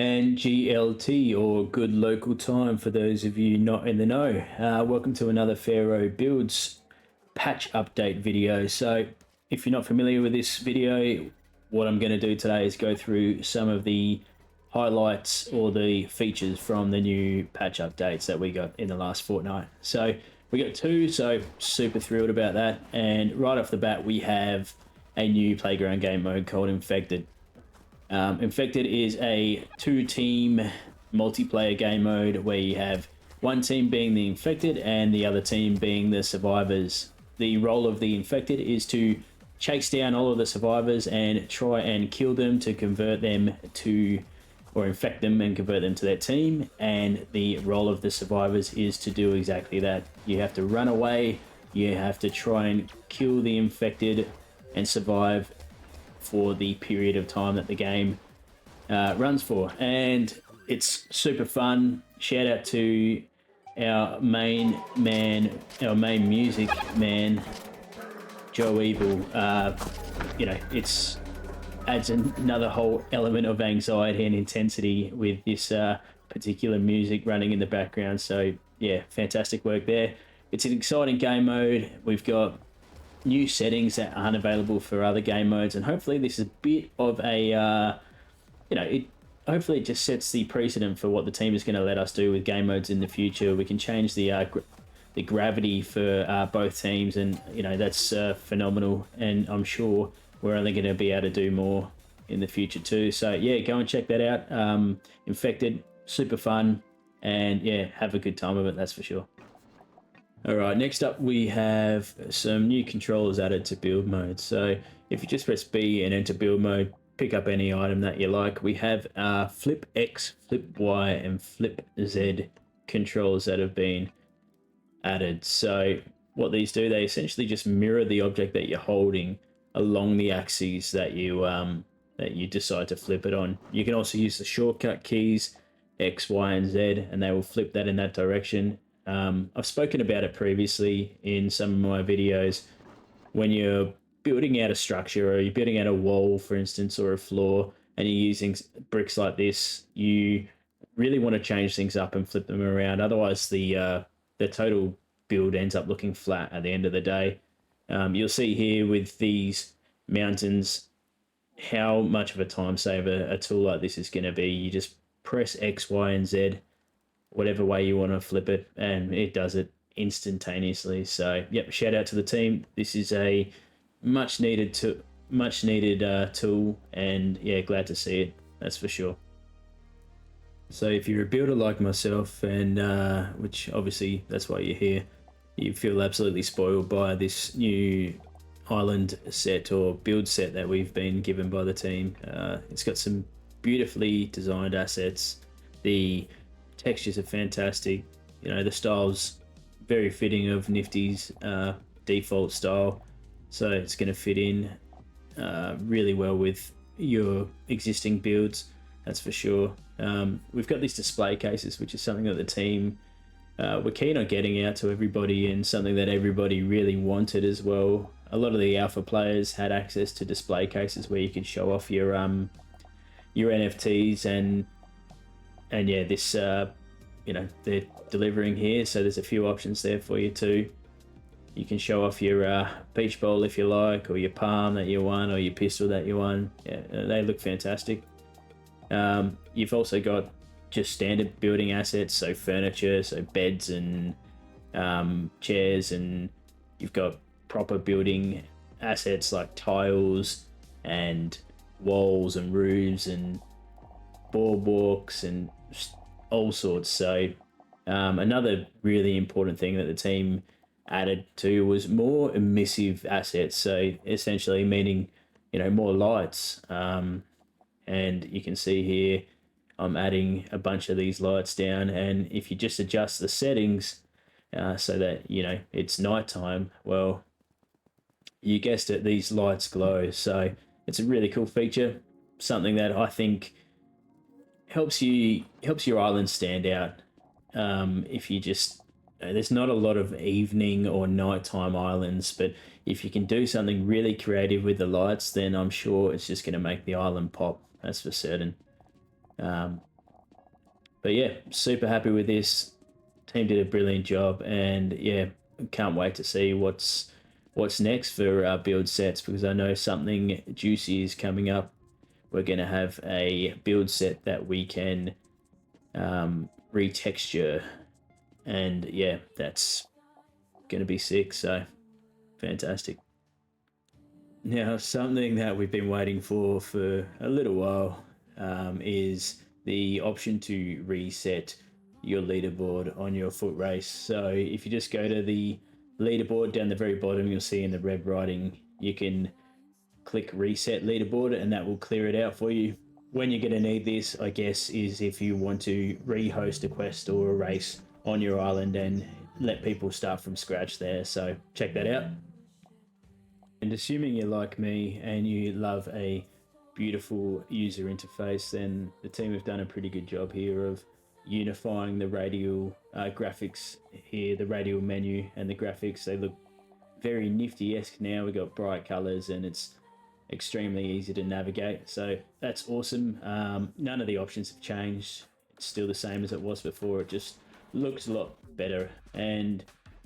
and GLT, or good local time for those of you not in the know. Welcome to another Pharaoh Builds patch update video. So if you're not familiar with this video, what I'm going to do today is go through some of the highlights or the features from the new patch updates that we got in the last fortnight. So we got two, so super thrilled about that. And right off the bat, we have a new playground game mode called Infected. Infected is a two-team multiplayer game mode where you have one team being the infected and the other team being the survivors. The role of the infected is to chase down all of the survivors and try and kill them to convert them to, or infect them and convert them to their team. And the role of the survivors is to do exactly that. You have to run away, you have to try and kill the infected and survive for the period of time that the game runs for. And it's super fun. Shout out to our main music man, Joe Evil. It's adds another whole element of anxiety and intensity with this particular music running in the background. So yeah, fantastic work there. It's an exciting game mode. We've got new settings that aren't available for other game modes, and hopefully this is a bit of a hopefully it just sets the precedent for what the team is going to let us do with game modes in the future. We can change the gravity for both teams, and that's phenomenal, and I'm sure we're only going to be able to do more in the future too. So yeah, go and check that out. Infected, super fun, and yeah, have a good time of it, that's for sure. All right, next up we have some new controllers added to build mode. So if you just press B and enter build mode, pick up any item that you like. We have flip X, flip Y, and flip Z controls that have been added. So what these do, they essentially just mirror the object that you're holding along the axes that you decide to flip it on. You can also use the shortcut keys X, Y, and Z, and they will flip that in that direction. I've spoken about it previously in some of my videos. When you're building out a structure, or you're building out a wall, for instance, or a floor, and you're using bricks like this, you really want to change things up and flip them around. Otherwise, the total build ends up looking flat at the end of the day. You'll see here with these mountains how much of a time saver a tool like this is going to be. You just press X, Y, and Z, whatever way you want to flip it, and it does it instantaneously. So yep, shout out to the team. This is a much needed tool, and yeah, glad to see it, that's for sure. So if you're a builder like myself, and which obviously that's why you're here, you feel absolutely spoiled by this new island set or build set that we've been given by the team. It's got some beautifully designed assets. The textures are fantastic. The style's very fitting of Nifty's default style, so it's going to fit in really well with your existing builds, that's for sure. We've got these display cases, which is something that the team were keen on getting out to everybody, and something that everybody really wanted as well. A lot of the alpha players had access to display cases where you could show off your NFTs, and yeah, this they're delivering here. So there's a few options there for you too. You can show off your beach ball if you like, or your palm that you won, or your pistol that you won. Yeah, they look fantastic. You've also got just standard building assets, so furniture, so beds and chairs, and you've got proper building assets like tiles and walls and roofs and boardwalks and all sorts. So another really important thing that the team added to was more emissive assets, so essentially meaning more lights, and you can see here I'm adding a bunch of these lights down, and if you just adjust the settings so that it's nighttime, well, you guessed it, these lights glow. So it's a really cool feature, something that I think helps your island stand out. If you just there's not a lot of evening or nighttime islands, but if you can do something really creative with the lights, then I'm sure it's just going to make the island pop, that's for certain. But yeah, super happy with this. Team did a brilliant job, and yeah, can't wait to see what's next for build sets, because I know something juicy is coming up. We're going to have a build set that we can retexture, and yeah, that's going to be sick. So fantastic. Now, something that we've been waiting for a little while is the option to reset your leaderboard on your foot race. So if you just go to the leaderboard down the very bottom, you'll see in the red writing, you can click reset leaderboard and that will clear it out for you. When you're going to need this, I guess, is if you want to re-host a quest or a race on your island and let people start from scratch there. So check that out. And assuming you're like me and you love a beautiful user interface, then the team have done a pretty good job here of unifying the radial graphics here, the radial menu and the graphics. They look very Nifty-esque now. We've got bright colors and it's extremely easy to navigate. So that's awesome. None of the options have changed. It's still the same as it was before. It just looks a lot better. And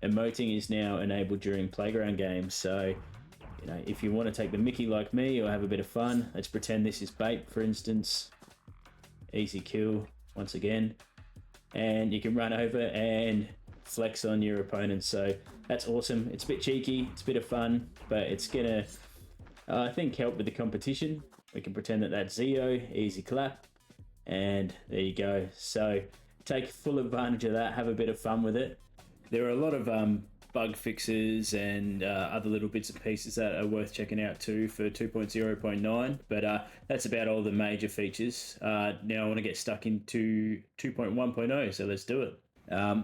emoting is now enabled during playground games. So if you want to take the mickey like me or have a bit of fun, let's pretend this is bait, for instance. Easy kill once again. And you can run over and flex on your opponents. So that's awesome. It's a bit cheeky, it's a bit of fun, but it's going to, I think, help with the competition. We can pretend that that's Zio, easy clap. And there you go. So take full advantage of that, have a bit of fun with it. There are a lot of bug fixes and other little bits and pieces that are worth checking out too for 2.0.9, but that's about all the major features. Now I want to get stuck into 2.1.0, so let's do it.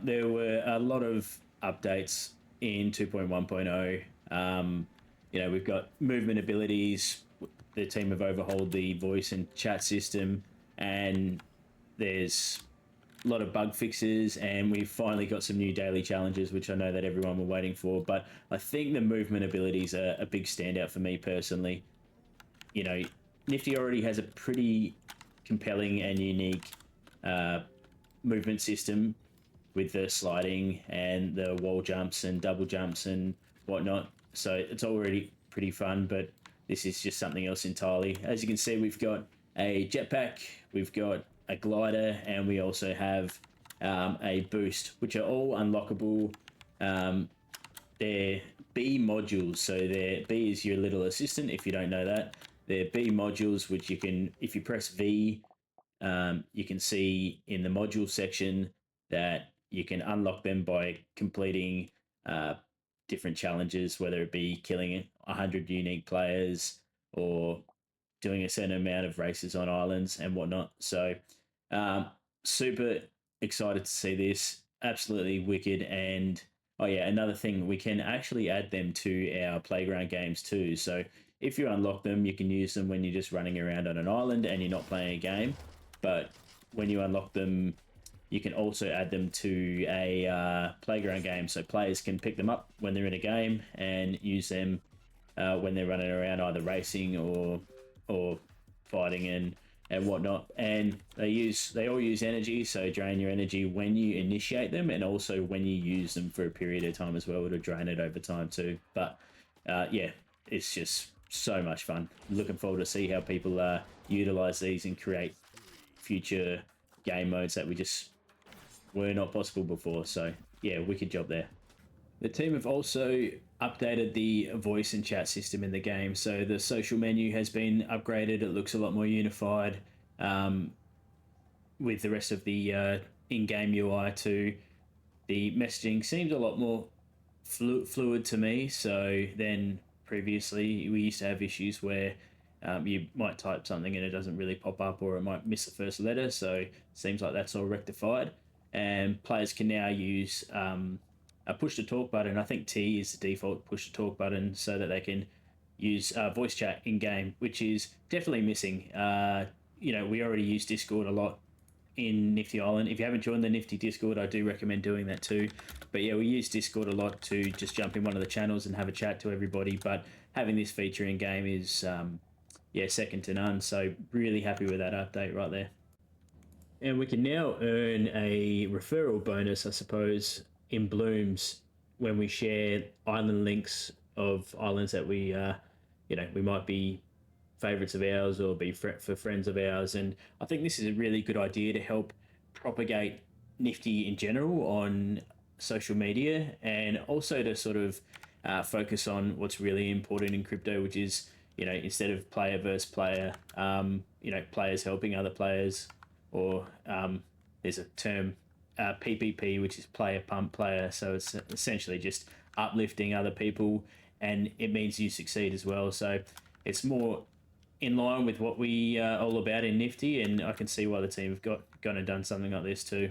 There were a lot of updates in 2.1.0. We've got movement abilities. The team have overhauled the voice and chat system, and there's a lot of bug fixes, and we've finally got some new daily challenges, which I know that everyone were waiting for. But I think the movement abilities are a big standout for me personally. Nifty already has a pretty compelling and unique movement system with the sliding and the wall jumps and double jumps and whatnot. So it's already pretty fun, but this is just something else entirely. As you can see, we've got a jetpack, we've got a glider, and we also have a boost, which are all unlockable. They're B modules, so B is your little assistant, if you don't know that. They're B modules, which you can, if you press V, you can see in the module section that you can unlock them by completing different challenges, whether it be killing 100 unique players or doing a certain amount of races on islands and whatnot. So super excited to see this. Absolutely wicked. And oh yeah, another thing, we can actually add them to our playground games too. So if you unlock them, you can use them when you're just running around on an island and you're not playing a game. But when you unlock them, you can also add them to a playground game, so players can pick them up when they're in a game and use them when they're running around, either racing or fighting and whatnot. And they all use energy, so drain your energy when you initiate them, and also when you use them for a period of time as well to drain it over time too. But yeah, it's just so much fun. Looking forward to see how people utilize these and create future game modes that we just were not possible before. So yeah, wicked job there. The team have also updated the voice and chat system in the game. So the social menu has been upgraded. It looks a lot more unified with the rest of the in-game UI too. The messaging seems a lot more fluid to me. So then previously we used to have issues where you might type something and it doesn't really pop up, or it might miss the first letter. So it seems like that's all rectified. And players can now use a push to talk button. I think T is the default push to talk button, so that they can use voice chat in game, which is definitely missing. We already use Discord a lot in Nifty Island. If you haven't joined the Nifty Discord, I do recommend doing that too. But yeah, we use Discord a lot to just jump in one of the channels and have a chat to everybody. But having this feature in game is second to none. So really happy with that update right there. And we can now earn a referral bonus, I suppose, in Blooms when we share island links of islands that we might be favorites of ours or be for friends of ours. And I think this is a really good idea to help propagate Nifty in general on social media, and also to sort of focus on what's really important in crypto, which is, instead of player versus player, players helping other players, or there's a term, PPP, which is player pump player. So it's essentially just uplifting other people, and it means you succeed as well. So it's more in line with what we are all about in Nifty, and I can see why the team have gone and done something like this too.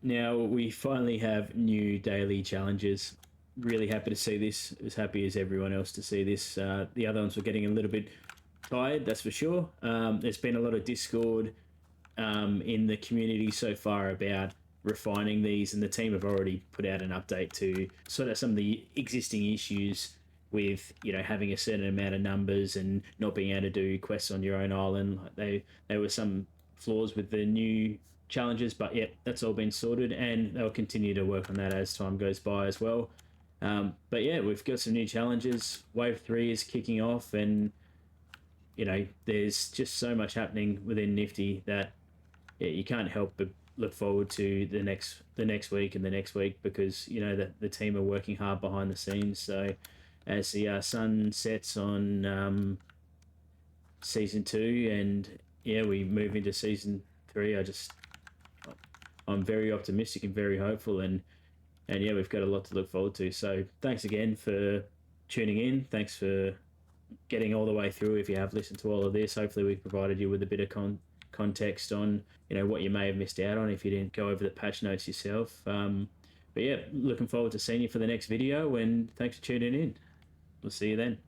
Now we finally have new daily challenges. Really happy to see this, as happy as everyone else to see this. The other ones were getting a little bit tired, that's for sure. There's been a lot of discord in the community so far about refining these, and the team have already put out an update to sort of some of the existing issues with having a certain amount of numbers and not being able to do quests on your own island. There were some flaws with the new challenges, but yeah, that's all been sorted, and they'll continue to work on that as time goes by as well. But yeah, we've got some new challenges. Wave 3 is kicking off, and there's just so much happening within Nifty that you can't help but look forward to the next week and the next week, because the team are working hard behind the scenes. So as the sun sets on season 2, and yeah, we move into season 3, I'm very optimistic and very hopeful, and yeah, we've got a lot to look forward to. So thanks again for tuning in. Thanks for getting all the way through. If you have listened to all of this, hopefully we've provided you with a bit of context on what you may have missed out on if you didn't go over the patch notes yourself. But yeah, looking forward to seeing you for the next video, and thanks for tuning in. We'll see you then.